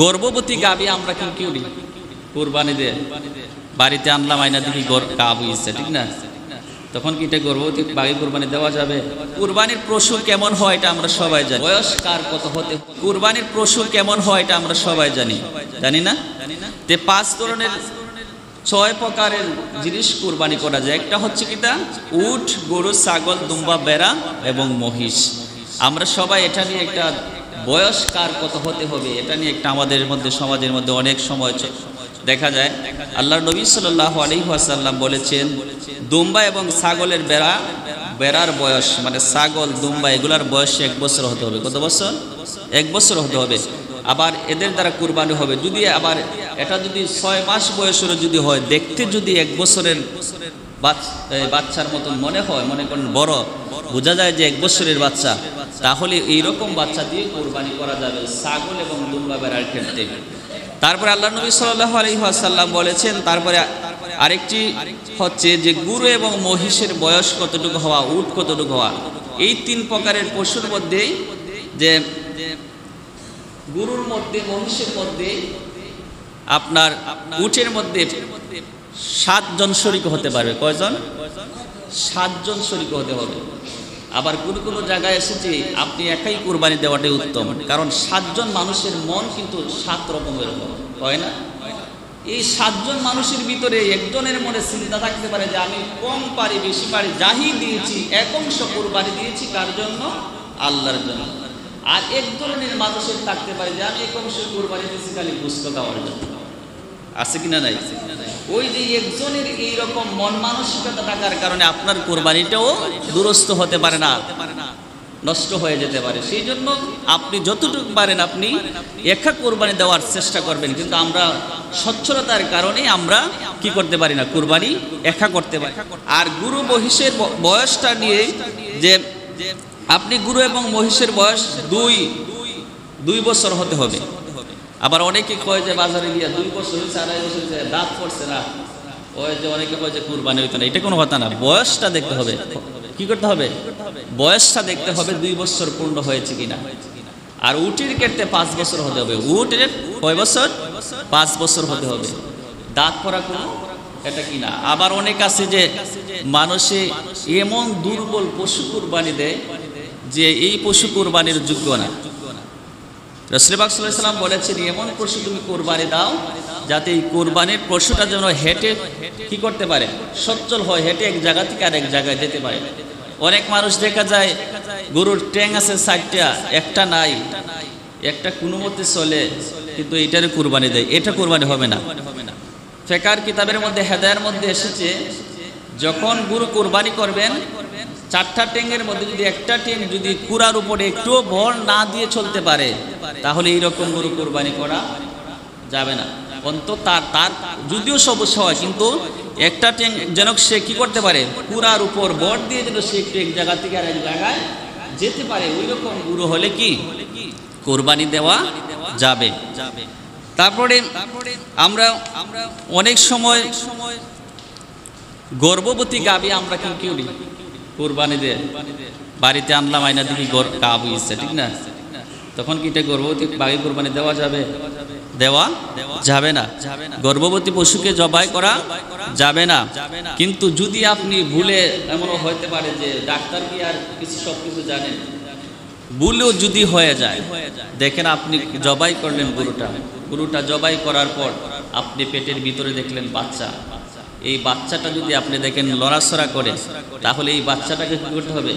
গর্ভবতী গাভী আমরা কি করি? কুরবানি দিয়ে বাড়িতে আনলাম, আইনা দেখি গাভী হচ্ছে, ঠিক না? তখন কি এটা গর্ভবতী গাভী কুরবানি দেওয়া যাবে? কুরবানির পশু কেমন হয় এটা আমরা সবাই জানি। বয়স কার কত হতে, কুরবানির পশু কেমন হয় এটা আমরা সবাই জানি, জানি না? তে 5 ধরনের 6 প্রকারের জিনিস কুরবানি করা যায়। একটা হচ্ছে কিটা উট, গরু, ছাগল, দুম্বা, বেড়া এবং মহিষ। আমরা সবাই এটা নিয়ে একটা বয়স কার কত হতে হবে এটা নিয়ে একটা আমাদের মধ্যে সমাজের মধ্যে অনেক সময় দেখা যায়। আল্লাহর নবী সাল্লাল্লাহু আলাইহি ওয়াসাল্লাম বলেছেন, দুম্বা এবং ছাগলের বেড়ার বয়স, মানে ছাগল দুম্বা এগুলার বয়স 1 বছর হতে হবে। কত বছর? 1 বছর হতে হবে। আবার এদের দ্বারা কুরবানি হবে। যদি আবার এটা যদি 6 মাস বয়সের যদি হয়, দেখতে যদি 1 বছরের বাচ্চার মতন মনে হয়, মনে করেন বড়, বোঝা যায় যে 1 বছরের বাচ্চা, তাহলে এইরকম বাচ্চা দিয়ে কুরবানি করা যাবে ছাগল এবং দুম্বা বেড়ার ক্ষেত্রে। তারপরে আল্লাহ নবী সাল্লাল্লাহু আলাইহি ওয়াসাল্লাম বলেছেন, তারপরে আরেকটি হচ্ছে যে গরু এবং মহিষের বয়স কতটুকু হওয়া, উট কতটুকু হওয়া। এই 3 প্রকারের পশুর মধ্যে যে গরুর মধ্যে, মহিষের মধ্যে, আপনার উটের মধ্যে 7 জন শরীক হতে পারবে। কয়জন? 7 জন শরীক হতে হবে। আবার কোনো জায়গায় এসেছে আপনি একাই কুরবানি দেওয়াটাই উত্তম, কারণ 7 জন মানুষের মন কিন্তু 7 রকমের হয় না? এই 7 জন মানুষের ভিতরে একজনের মনে চিন্তা থাকতে পারে যে আমি কম পারি বেশি পারি, যাহি দিয়েছি 1 অংশ কুরবানি দিয়েছি কার জন্য? আল্লাহর জন্য। আর এক ধরনের মানুষের থাকতে পারে যে আমি 1 অংশ কুরবানি দিয়েছি খালি গোশত খাওয়ার জন্য। আছে কিনা নাই? ওই যে একজনের এইরকম মন মানসিকতা থাকার কারণে আপনার কুরবানিটাও দুরস্ত হতে পারে না, নষ্ট হয়ে যেতে পারে। সেই জন্য আপনি যতটুকু পারেন আপনি একা কুরবানি দেওয়ার চেষ্টা করবেন। কিন্তু আমরা স্বচ্ছলতার কারণে আমরা কি করতে পারি না, কুরবানি একা করতে পারি। আর গরু মহিষের বয়সটা নিয়ে যে আপনি গরু এবং মহিষের বয়স 2 বছর হতে হবে। আবার অনেকে কয় যে বাজারে গিয়া 2 বছর হয়েছে, 2.5 বছর হয়েছে, দাঁত পড়ছে না, ওই যে অনেকে কয় যে কুরবানি হইতো না। এটা কোনো কথা না, বয়সটা দেখতে হবে। কি করতে হবে? বয়সটা দেখতে হবে 2 বছর পূর্ণ হয়েছে কিনা। আর উটের ক্ষেত্রে 5 বছর হতে হবে। উটের কয় বছর? 5 বছর হতে হবে। দাঁত পড়া কোনো এটা কিনা। আবার অনেক আছে যে মানুষে এমন দুর্বল পশু কুরবানি দেয় যে এই পশু কুরবানির যোগ্য না। রাসূল পাক সাল্লাল্লাহু আলাইহি ওয়াসাল্লাম বলেছেন, এমন পশু তুমি কুরবানি দাও যাতে এই কুরবানির পশুটা যেন হেঁটে কি করতে পারে, সচ্ছল হয়, হেঁটে এক জায়গা থেকে আরেক জায়গায় যেতে পারে। অনেক মানুষ দেখা যায় গরুর ট্যাং আছে 4টা, একটা নাই, একটা কোনো মতে চলে, কিন্তু এটারে কুরবানি দেয়। এটা কুরবানি হবে না। ফিকহের কিতাবের মধ্যে হেদায়ের মধ্যে এসেছে, যখন গরু কুরবানি করবেন 4টা ট্যাঙ্গের মধ্যে যদি একটা ট্যাঙ্গ যদি কুড়ার উপরে একটুও ভর না দিয়ে চলতে পারে, তাহলে এইরকম গরু কুরবানি করা যাবে না। অন্তত তার যদিও সমস্যা হয়, কিন্তু একটা ট্যাঙ্গ যেন সে কি করতে পারে, কুড়ার উপর ভর দিয়ে যেন সে একটু এক জায়গা থেকে আরেক জায়গায় যেতে পারে, ওই রকম গরু হলে কি কুরবানি দেওয়া যাবে। তারপরে আমরা অনেক সময় গর্ভবতী গাভী আমরা কি করি? কুরবানি দিয়ে বাড়িতে আনলাম, আইনা দেখি গাভী হচ্ছে, ঠিক না? তখন কি এটা গর্ভবতী গাভী কুরবানি দেওয়া যাবে? দেওয়া যাবে না। গর্ভবতী পশুকে জবাই করা যাবে না। কিন্তু যদি আপনি ভুলে, এমনও হইতে পারে যে ডাক্তার কি আর সবকিছু জানেন, ভুলেও যদি হয়ে যায়, দেখেন আপনি জবাই করলেন গরুটা জবাই করার পর আপনি পেটের ভিতরে দেখলেন বাচ্চা। এই বাচ্চাটা যদি আপনি দেখেন লড়াচড়া করে, তাহলে এই বাচ্চাটাকে কি করতে হবে?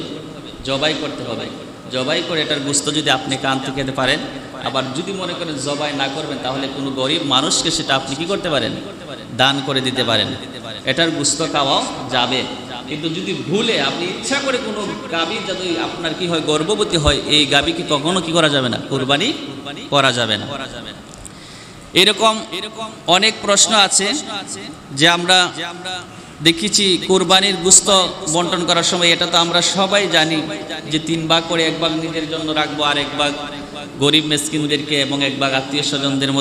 জবাই করতে হবে। জবাই করে এটার গোশত যদি আপনি কানতে খেতে পারেন, আবার যদি মনে করেন জবাই না করবেন, তাহলে কোনো গরিব মানুষকে সেটা আপনি কি করতে পারেন? দান করে দিতে পারেন। এটার গোশত খাওয়াও যাবে। কিন্তু যদি ভুলে আপনি ইচ্ছা করে কোনো গাভী যদি আপনার কি হয়, গর্ভবতী হয়, এই গাভীকে কখনো কি করা যাবে না, কুরবানি করা যাবে না। এরকম অনেক প্রশ্ন আছে যে আমরা দেখেছি কুরবানির গোশত বন্টন করার সময়, এটা তো আমরা সবাই জানি যে 3 ভাগ করে 1 ভাগ নিজের জন্য রাখবো, আর 1 ভাগ গরিব মিসকিনদেরকে এবং 1 ভাগ আত্মীয় স্বজনদের মধ্যে